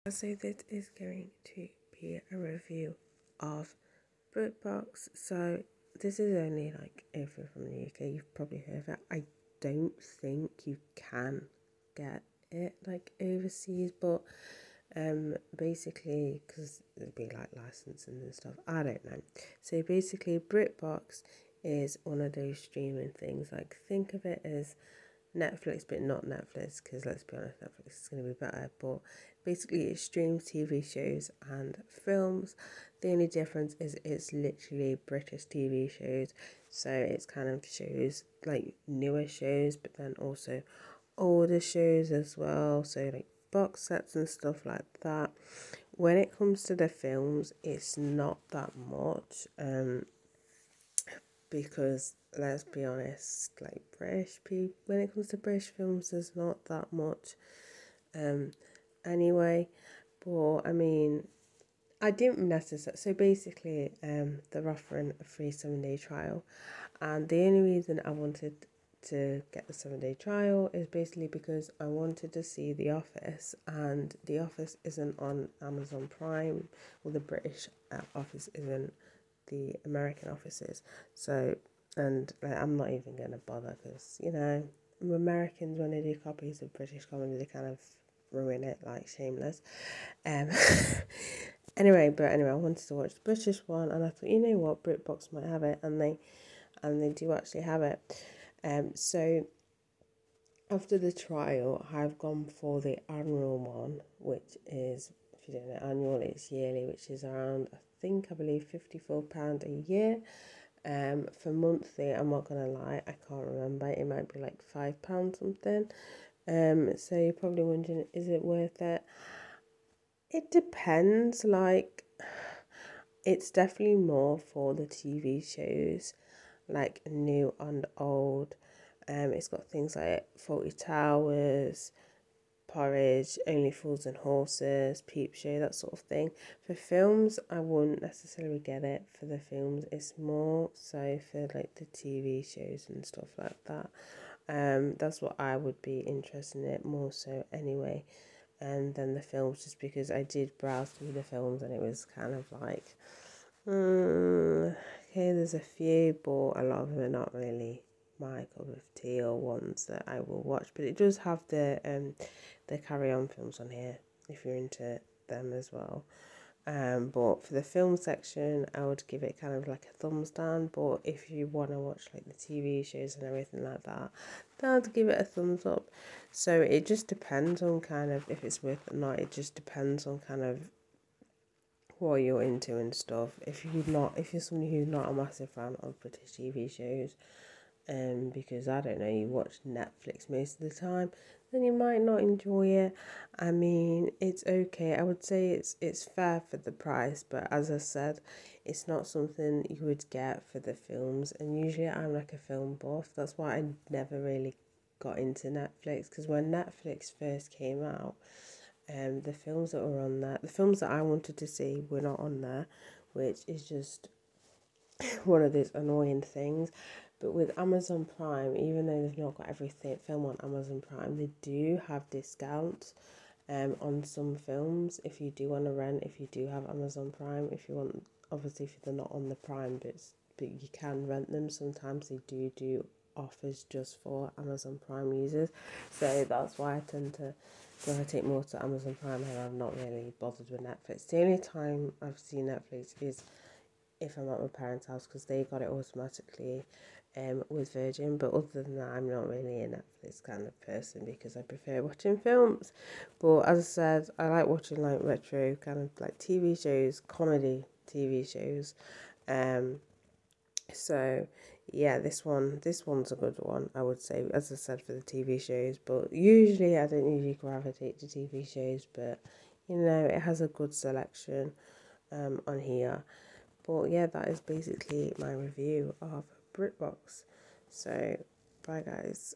So this is going to be a review of britbox. So this is only like if you're from the UK, you've probably heard of it. I don't think you can get it like overseas, but basically because it'd be like licensing and stuff, I don't know. So basically britbox is one of those streaming things. Like, think of it as Netflix, but not Netflix, because let's be honest, Netflix is going to be better. But basically, it streams TV shows and films. The only difference is it's literally British TV shows, so it's kind of shows like newer shows, but then also older shows as well. So like box sets and stuff like that. When it comes to the films, it's not that much. Because let's be honest, like British people, when it comes to British films, there's not that much anyway. But I mean, I didn't necessarily. So basically, they're offering a free 7-day trial, and the only reason I wanted to get the 7-day trial is basically because I wanted to see The Office, and The Office isn't on Amazon Prime, or the British office isn't the American offices. So, and like, I'm not even going to bother because, Americans, when they do copies of British comedy, they kind of ruin it like Shameless. Um, anyway, I wanted to watch the British one, and I thought, you know what, BritBox might have it, and they do actually have it. So after the trial, I've gone for the annual one, which is, if you don't know, annual, it's yearly, which is around, I believe £54 a year. For monthly, I'm not gonna lie, I can't remember. It might be like £5 something. So you're probably wondering, is it worth it? It depends. Like, it's definitely more for the TV shows, like new and old. It's got things like Faulty Towers, Porridge, Only Fools and Horses, Peep Show, that sort of thing. For films, I wouldn't necessarily get it for the films. It's more so for like the TV shows and stuff like that. That's what I would be interested in it more so anyway, than the films, just because I did browse through the films and it was kind of like, okay, there's a few, but a lot of them are not really my cup of tea or ones that I will watch. But it does have the Carry On films on here if you're into them as well. But for the film section, I would give it kind of like a thumbs down. But if you want to watch like the TV shows and everything like that, then I'd give it a thumbs up. So it just depends on kind of if it's worth it or not. It just depends on kind of what you're into and stuff. If you're somebody who's not a massive fan of British TV shows, because I don't know, you watch Netflix most of the time, then you might not enjoy it. I mean, it's okay. I would say it's fair for the price, but as I said, it's not something you would get for the films. And usually I'm like a film buff. That's why I never really got into Netflix, because when Netflix first came out, the films that were on there, the films that I wanted to see were not on there, which is just one of those annoying things. But with Amazon Prime, even though they've not got everything film on Amazon Prime, they do have discounts on some films if you do want to rent, if you do have Amazon Prime. If you want, obviously if they're not on the Prime, but you can rent them. Sometimes they do offers just for Amazon Prime users. So that's why I tend to gravitate more to Amazon Prime, and I'm not really bothered with Netflix. The only time I've seen Netflix is if I'm at my parents' house, because they got it automatically with Virgin. But other than that, I'm not really a Netflix kind of person, because I prefer watching films. But as I said, I like watching like retro kind of like TV shows, comedy TV shows. So yeah, this one's a good one, I would say, as I said, for the TV shows. But usually I don't usually gravitate to TV shows, but it has a good selection on here. But yeah, that is basically my review of BritBox. So bye guys.